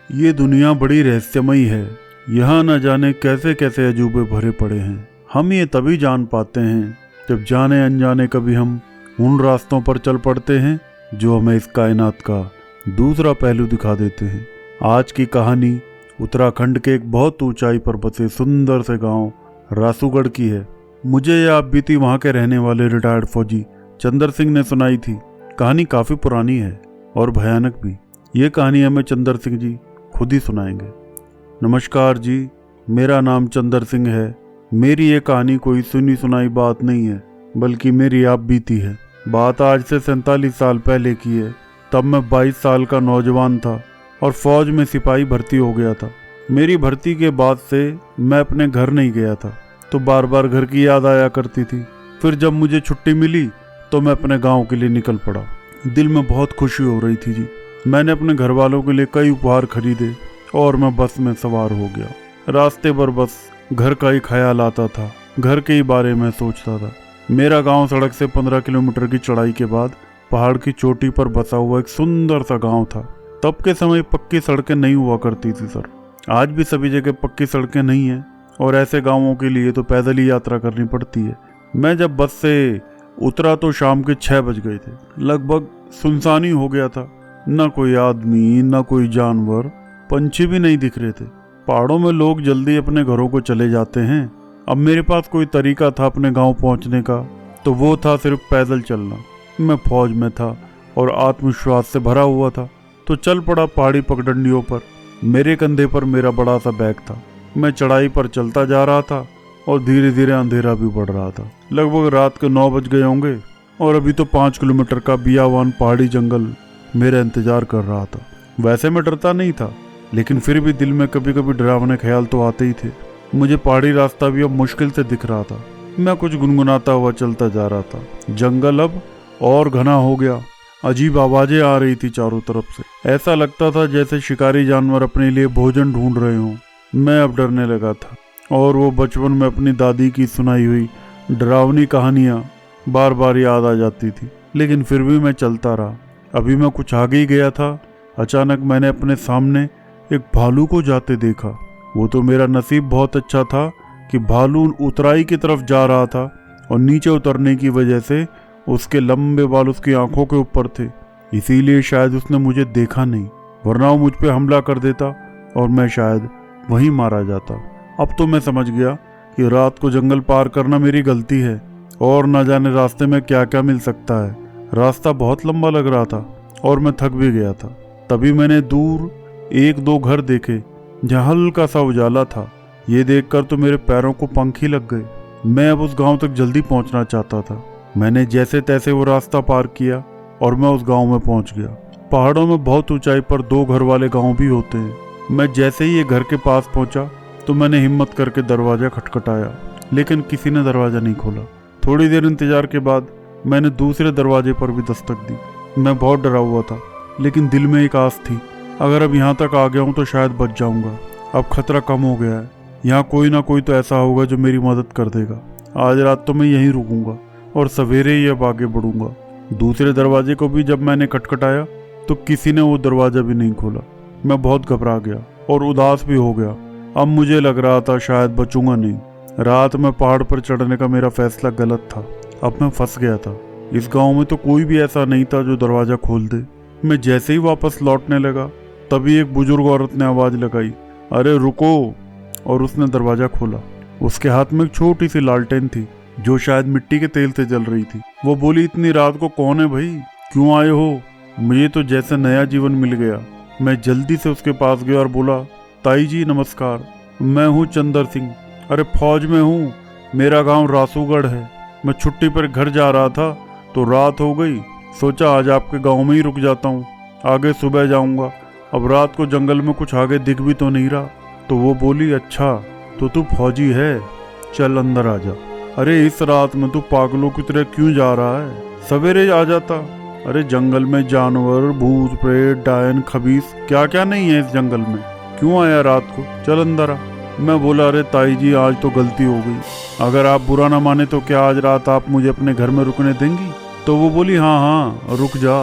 ये दुनिया बड़ी रहस्यमयी है। यहाँ न जाने कैसे कैसे अजूबे भरे पड़े हैं। हम ये तभी जान पाते हैं जब जाने अनजाने कभी हम उन रास्तों पर चल पड़ते हैं जो हमें इस कायनात का दूसरा पहलू दिखा देते हैं। आज की कहानी उत्तराखंड के एक बहुत ऊंचाई पर बसे सुंदर से गांव रासूगढ़ की है। मुझे यह आप बीती वहाँ के रहने वाले रिटायर्ड फौजी चंदर सिंह ने सुनाई थी। कहानी काफ़ी पुरानी है और भयानक भी। ये कहानी हमें चंदर सिंह जी खुद ही सुनाएंगे। नमस्कार जी, मेरा नाम चंदर सिंह है। मेरी ये कहानी कोई सुनी सुनाई बात नहीं है, बल्कि मेरी आप बीती है। बात आज से 47 साल पहले की है। तब मैं 22 साल का नौजवान था और फौज में सिपाही भर्ती हो गया था। मेरी भर्ती के बाद से मैं अपने घर नहीं गया था, तो बार बार घर की याद आया करती थी। फिर जब मुझे छुट्टी मिली तो मैं अपने गांव के लिए निकल पड़ा। दिल में बहुत खुशी हो रही थी जी। मैंने अपने घर वालों के लिए कई उपहार खरीदे और मैं बस में सवार हो गया। रास्ते पर बस घर का ही ख्याल आता था, घर के ही बारे में सोचता था। मेरा गांव सड़क से 15 किलोमीटर की चढ़ाई के बाद पहाड़ की चोटी पर बसा हुआ एक सुंदर सा गांव था। तब के समय पक्की सड़कें नहीं हुआ करती थी सर। आज भी सभी जगह पक्की सड़कें नहीं हैं और ऐसे गांवों के लिए तो पैदल ही यात्रा करनी पड़ती है। मैं जब बस से उतरा तो शाम के 6 बज गए थे। लगभग सुनसान ही हो गया था। न कोई आदमी, न कोई जानवर, पंछी भी नहीं दिख रहे थे। पहाड़ों में लोग जल्दी अपने घरों को चले जाते हैं। अब मेरे पास कोई तरीका था अपने गांव पहुंचने का, तो वो था सिर्फ पैदल चलना। मैं फौज में था और आत्मविश्वास से भरा हुआ था, तो चल पड़ा पहाड़ी पगडंडियों पर। मेरे कंधे पर मेरा बड़ा सा बैग था। मैं चढ़ाई पर चलता जा रहा था और धीरे धीरे अंधेरा भी बढ़ रहा था। लगभग रात के 9 बज गए होंगे और अभी तो 5 किलोमीटर का बियावान पहाड़ी जंगल मेरा इंतजार कर रहा था। वैसे मैं डरता नहीं था, लेकिन फिर भी दिल में कभी कभी डरावने ख्याल तो आते ही थे। मुझे पहाड़ी रास्ता भी अब मुश्किल से दिख रहा था। मैं कुछ गुनगुनाता हुआ चलता जा रहा था। जंगल अब और घना हो गया। अजीब आवाजें आ रही थी चारों तरफ से। ऐसा लगता था जैसे शिकारी जानवर अपने लिए भोजन ढूंढ रहे हों। मैं अब डरने लगा था और वो बचपन में अपनी दादी की सुनाई हुई डरावनी कहानियाँ बार बार याद आ जाती थी। लेकिन फिर भी मैं चलता रहा। अभी मैं कुछ आगे ही गया था, अचानक मैंने अपने सामने एक भालू को जाते देखा। वो तो मेरा नसीब बहुत अच्छा था कि भालू उतराई की तरफ जा रहा था और नीचे उतरने की वजह से उसके लंबे बाल उसकी आंखों के ऊपर थे। इसीलिए शायद उसने मुझे देखा नहीं, वरना वो मुझ पे हमला कर देता और मैं शायद वहीं मारा जाता। अब तो मैं समझ गया कि रात को जंगल पार करना मेरी गलती है और न जाने रास्ते में क्या क्या मिल सकता है। रास्ता बहुत लंबा लग रहा था और मैं थक भी गया था। तभी मैंने दूर 1-2 घर देखे जहाँ हल्का सा उजाला था। ये देखकर तो मेरे पैरों को पंख ही लग गए। मैं अब उस गांव तक जल्दी पहुंचना चाहता था। मैंने जैसे तैसे वो रास्ता पार किया और मैं उस गांव में पहुंच गया। पहाड़ों में बहुत ऊंचाई पर 2 घर वाले गांव भी होते हैं। मैं जैसे ही ये घर के पास पहुंचा तो मैंने हिम्मत करके दरवाजा खटखटाया, लेकिन किसी ने दरवाजा नहीं खोला। थोड़ी देर इंतजार के बाद मैंने दूसरे दरवाजे पर भी दस्तक दी। मैं बहुत डरा हुआ था, लेकिन दिल में एक आस थी, अगर अब यहाँ तक आ गया हूँ तो शायद बच जाऊंगा। अब खतरा कम हो गया है। यहाँ कोई ना कोई तो ऐसा होगा जो मेरी मदद कर देगा। आज रात तो मैं यहीं रुकूंगा और सवेरे ही अब आगे बढ़ूंगा। दूसरे दरवाजे को भी जब मैंने खटखटाया तो किसी ने वो दरवाजा भी नहीं खोला। मैं बहुत घबरा गया और उदास भी हो गया। अब मुझे लग रहा था शायद बचूंगा नहीं। रात में पहाड़ पर चढ़ने का मेरा फैसला गलत था। अब मैं फंस गया था। इस गांव में तो कोई भी ऐसा नहीं था जो दरवाजा खोल दे। मैं जैसे ही वापस लौटने लगा तभी एक बुजुर्ग औरत ने आवाज लगाई, अरे रुको, और उसने दरवाजा खोला। उसके हाथ में एक छोटी सी लालटेन थी जो शायद मिट्टी के तेल से जल रही थी। वो बोली, इतनी रात को कौन है भाई, क्यों आए हो? मुझे तो जैसे नया जीवन मिल गया। मैं जल्दी से उसके पास गया और बोला, ताई जी नमस्कार, मैं हूँ चंदर सिंह। अरे फौज में हूँ, मेरा गांव रासूगढ़ है। मैं छुट्टी पर घर जा रहा था तो रात हो गई, सोचा आज आपके गांव में ही रुक जाता हूँ, आगे सुबह जाऊँगा। अब रात को जंगल में कुछ आगे दिख भी तो नहीं रहा। तो वो बोली, अच्छा तो तू फौजी है, चल अंदर आ जा। अरे इस रात में तू पागलों की तरह क्यों जा रहा है, सवेरे आ जाता। अरे जंगल में जानवर, भूत प्रेत, डायन, खबीस क्या क्या नहीं है इस जंगल में, क्यों आया रात को, चल अंदर आ। मैं बोला, अरे ताई जी आज तो गलती हो गई, अगर आप बुरा ना माने तो क्या आज रात आप मुझे अपने घर में रुकने देंगी? तो वो बोली, हाँ हाँ रुक जा।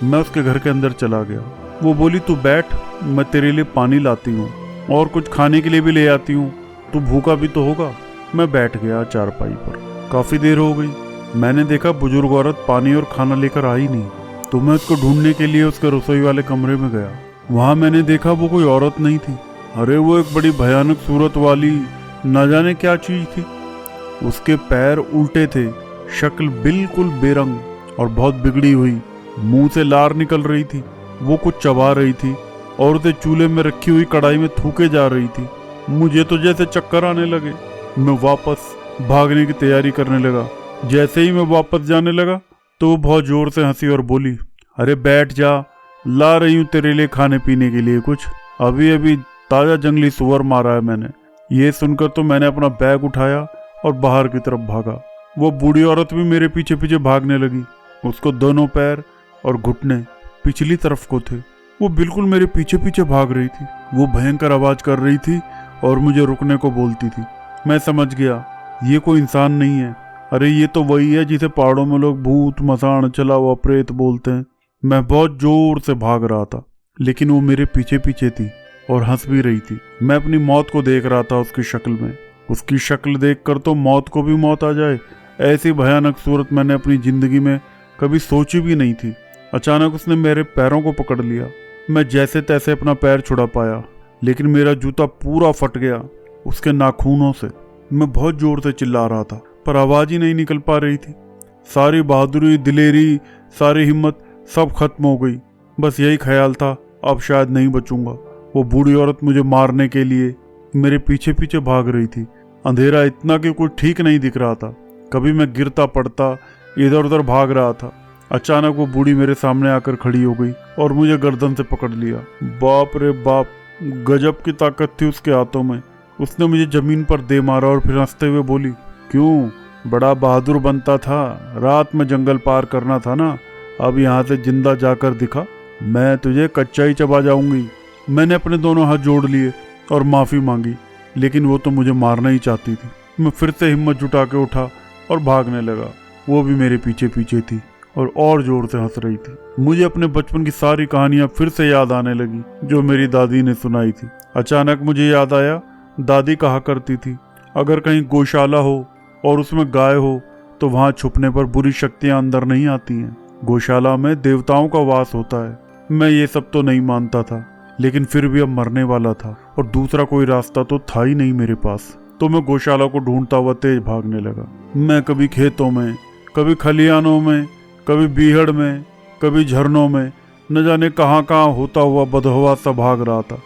मैं उसके घर के अंदर चला गया। वो बोली तू बैठ, मैं तेरे लिए पानी लाती हूँ और कुछ खाने के लिए भी ले आती हूँ, तू भूखा भी तो होगा। मैं बैठ गया चारपाई पर। काफ़ी देर हो गई। मैंने देखा बुजुर्ग औरत पानी और खाना लेकर आई नहीं, तो मैं उसको ढूंढने के लिए उसके रसोई वाले कमरे में गया। वहाँ मैंने देखा वो कोई औरत नहीं थी। अरे वो एक बड़ी भयानक सूरत वाली न जाने क्या चीज़ थी। उसके पैर उल्टे थे, शक्ल बिल्कुल बेरंग और बहुत बिगड़ी हुई, मुंह से लार निकल रही थी। वो कुछ चबा रही थी और उसे चूल्हे में रखी हुई कढ़ाई में थूके जा रही थी। मुझे तो जैसे चक्कर आने लगे। मैं वापस भागने की तैयारी करने लगा। जैसे ही मैं वापस जाने लगा तो वो बहुत जोर से हंसी और बोली, अरे बैठ जा, ला रही हूँ तेरे लिए खाने पीने के लिए कुछ, अभी अभी ताज़ा जंगली सुअर मारा है मैंने। ये सुनकर तो मैंने अपना बैग उठाया और बाहर की तरफ भागा। वो बूढ़ी औरत भी मेरे पीछे पीछे भागने लगी। उसको दोनों पैर और घुटने पिछली तरफ को थे। वो बिल्कुल मेरे पीछे पीछे भाग रही थी। वो भयंकर आवाज कर रही थी और मुझे रुकने को बोलती थी। मैं समझ गया ये कोई इंसान नहीं है। अरे ये तो वही है जिसे पहाड़ों में लोग भूत, मसान, चला हुआ प्रेत बोलते हैं। मैं बहुत जोर से भाग रहा था, लेकिन वो मेरे पीछे पीछे थी और हंस भी रही थी। मैं अपनी मौत को देख रहा था उसकी शक्ल में। उसकी शक्ल देखकर तो मौत को भी मौत आ जाए, ऐसी भयानक सूरत मैंने अपनी जिंदगी में कभी सोची भी नहीं थी। अचानक उसने मेरे पैरों को पकड़ लिया। मैं जैसे तैसे अपना पैर छुड़ा पाया, लेकिन मेरा जूता पूरा फट गया उसके नाखूनों से। मैं बहुत जोर से चिल्ला रहा था, पर आवाज ही नहीं निकल पा रही थी। सारी बहादुरी, दिलेरी, सारी हिम्मत सब खत्म हो गई। बस यही ख्याल था, अब शायद नहीं बचूंगा। वो बूढ़ी औरत मुझे मारने के लिए मेरे पीछे पीछे भाग रही थी। अंधेरा इतना कि कुछ ठीक नहीं दिख रहा था। कभी मैं गिरता पड़ता, इधर उधर भाग रहा था। अचानक वो बूढ़ी मेरे सामने आकर खड़ी हो गई और मुझे गर्दन से पकड़ लिया। बाप रे बाप, गजब की ताकत थी उसके हाथों में। उसने मुझे जमीन पर दे मारा और फिर हंसते हुए बोली, क्यों बड़ा बहादुर बनता था, रात में जंगल पार करना था ना, अब यहाँ से जिंदा जाकर दिखा, मैं तुझे कच्चा ही चबा जाऊंगी। मैंने अपने दोनों हाथ जोड़ लिए और माफी मांगी, लेकिन वो तो मुझे मारना ही चाहती थी। मैं फिर से हिम्मत जुटा के उठा और भागने लगा। वो भी मेरे पीछे पीछे थी और जोर से हंस रही थी। मुझे अपने बचपन की सारी कहानियां फिर से याद आने लगी जो मेरी दादी ने सुनाई थी। अचानक मुझे याद आया, दादी कहा करती थी, अगर कहीं गौशाला हो और उसमें गाय हो तो वहां छुपने पर बुरी शक्तियां अंदर नहीं आती हैं। गौशाला में देवताओं का वास होता है। मैं ये सब तो नहीं मानता था, लेकिन फिर भी अब मरने वाला था और दूसरा कोई रास्ता तो था ही नहीं मेरे पास। तो मैं गौशाला को ढूंढता हुआ तेज भागने लगा। मैं कभी खेतों में, कभी खलिहानों में, कभी बीहड़ में, कभी झरनों में, न जाने कहाँ कहाँ होता हुआ बदहवा सा भाग रहा था।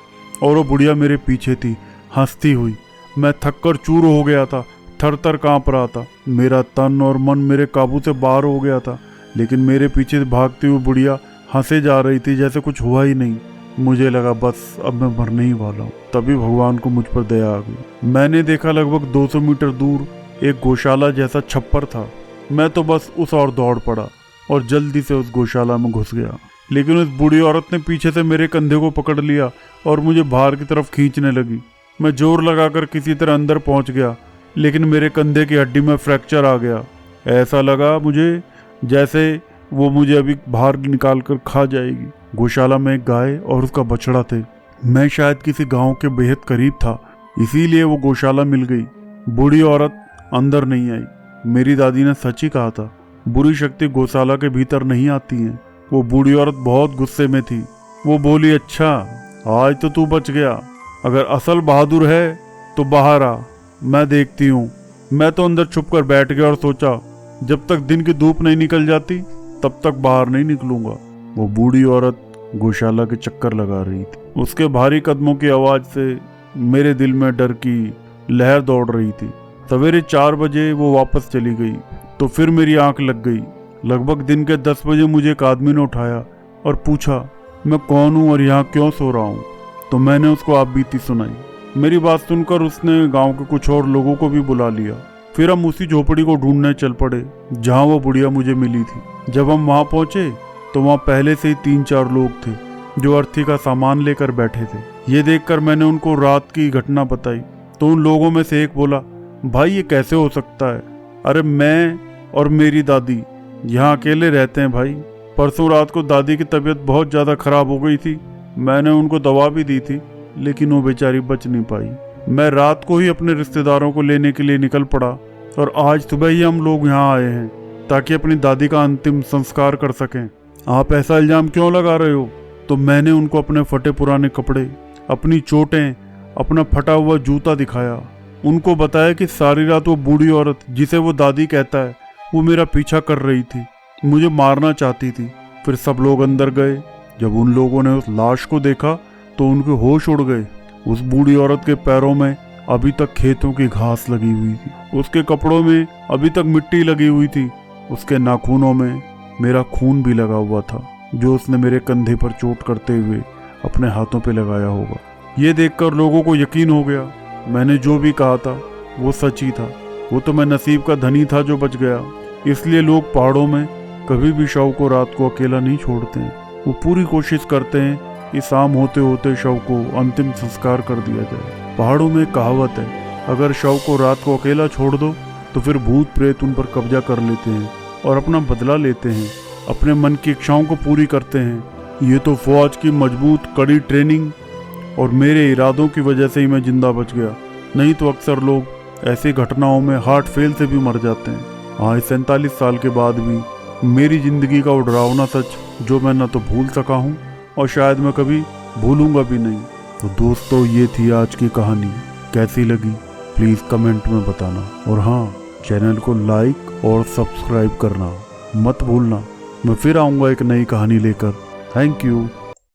और वो बुढ़िया मेरे पीछे थी, हंसती हुई। मैं थककर चूर हो गया था, थर थर काँप रहा था। मेरा तन और मन मेरे काबू से बाहर हो गया था, लेकिन मेरे पीछे भागती हुई बुढ़िया हंसे जा रही थी जैसे कुछ हुआ ही नहीं। मुझे लगा बस अब मैं मरने ही वाला हूँ। तभी भगवान को मुझ पर दया आ गई। मैंने देखा लगभग 200 मीटर दूर एक गौशाला जैसा छप्पर था। मैं तो बस उस ओर दौड़ पड़ा और जल्दी से उस गौशाला में घुस गया, लेकिन उस बूढ़ी औरत ने पीछे से मेरे कंधे को पकड़ लिया और मुझे बाहर की तरफ खींचने लगी। मैं जोर लगाकर किसी तरह अंदर पहुंच गया, लेकिन मेरे कंधे की हड्डी में फ्रैक्चर आ गया। ऐसा लगा मुझे जैसे वो मुझे अभी बाहर निकाल कर खा जाएगी। गौशाला में एक गाय और उसका बछड़ा थे। मैं शायद किसी गांव के बेहद करीब था, इसीलिए वो गौशाला मिल गई। बूढ़ी औरत अंदर नहीं आई। मेरी दादी ने सच ही कहा था, बुरी शक्ति गौशाला के भीतर नहीं आती है। वो बूढ़ी औरत बहुत गुस्से में थी। वो बोली, अच्छा आज तो तू बच गया, अगर असल बहादुर है तो बाहर आ, मैं देखती हूँ। मैं तो अंदर छुप कर बैठ गया और सोचा जब तक दिन की धूप नहीं निकल जाती तब तक बाहर नहीं निकलूंगा। वो बूढ़ी औरत गौशाला के चक्कर लगा रही थी। उसके भारी कदमों की आवाज से मेरे दिल में डर की लहर दौड़ रही थी। सवेरे 4 बजे वो वापस चली गई तो फिर मेरी आंख लग गई। लगभग दिन के 10 बजे मुझे एक आदमी ने उठाया और पूछा मैं कौन हूँ और यहाँ क्यों सो रहा हूँ। तो मैंने उसको आप बीती सुनाई। मेरी बात सुनकर उसने गांव के कुछ और लोगों को भी बुला लिया। फिर हम उसी झोपड़ी को ढूंढने चल पड़े जहाँ वो बुढ़िया मुझे मिली थी। जब हम वहाँ पहुँचे तो वहाँ पहले से ही 3-4 लोग थे जो अर्थी का सामान लेकर बैठे थे। ये देखकर मैंने उनको रात की घटना बताई तो उन लोगों में से एक बोला, भाई ये कैसे हो सकता है? अरे मैं और मेरी दादी यहाँ अकेले रहते हैं भाई, परसों रात को दादी की तबीयत बहुत ज़्यादा खराब हो गई थी। मैंने उनको दवा भी दी थी, लेकिन वो बेचारी बच नहीं पाई। मैं रात को ही अपने रिश्तेदारों को लेने के लिए निकल पड़ा और आज सुबह ही हम लोग यहाँ आए हैं ताकि अपनी दादी का अंतिम संस्कार कर सकें। आप ऐसा इल्ज़ाम क्यों लगा रहे हो? तो मैंने उनको अपने फटे पुराने कपड़े, अपनी चोटें, अपना फटा हुआ जूता दिखाया। उनको बताया कि सारी रात वो बूढ़ी औरत जिसे वो दादी कहता है, वो मेरा पीछा कर रही थी, मुझे मारना चाहती थी। फिर सब लोग अंदर गए। जब उन लोगों ने उस लाश को देखा तो उनके होश उड़ गए। उस बूढ़ी औरत के पैरों में अभी तक खेतों की घास लगी हुई थी, उसके कपड़ों में अभी तक मिट्टी लगी हुई थी, उसके नाखूनों में मेरा खून भी लगा हुआ था, जो उसने मेरे कंधे पर चोट करते हुए अपने हाथों पे लगाया होगा। ये देखकर लोगों को यकीन हो गया, मैंने जो भी कहा था वो सच ही था। वो तो मैं नसीब का धनी था जो बच गया। इसलिए लोग पहाड़ों में कभी भी शव को रात को अकेला नहीं छोड़ते हैं। वो पूरी कोशिश करते हैं कि शाम होते होते शव को अंतिम संस्कार कर दिया जाए। पहाड़ों में एक कहावत है, अगर शव को रात को अकेला छोड़ दो तो फिर भूत प्रेत उन पर कब्जा कर लेते हैं और अपना बदला लेते हैं, अपने मन की इच्छाओं को पूरी करते हैं। ये तो फौज की मजबूत कड़ी ट्रेनिंग और मेरे इरादों की वजह से ही मैं जिंदा बच गया, नहीं तो अक्सर लोग ऐसी घटनाओं में हार्ट फेल से भी मर जाते हैं। आज 47 साल के बाद भी मेरी जिंदगी का वो डरावना सच जो मैं न तो भूल सका हूँ और शायद मैं कभी भूलूंगा भी नहीं। तो दोस्तों, ये थी आज की कहानी। कैसी लगी प्लीज़ कमेंट में बताना, और हाँ, चैनल को लाइक और सब्सक्राइब करना मत भूलना। मैं फिर आऊँगा एक नई कहानी लेकर। Thank you.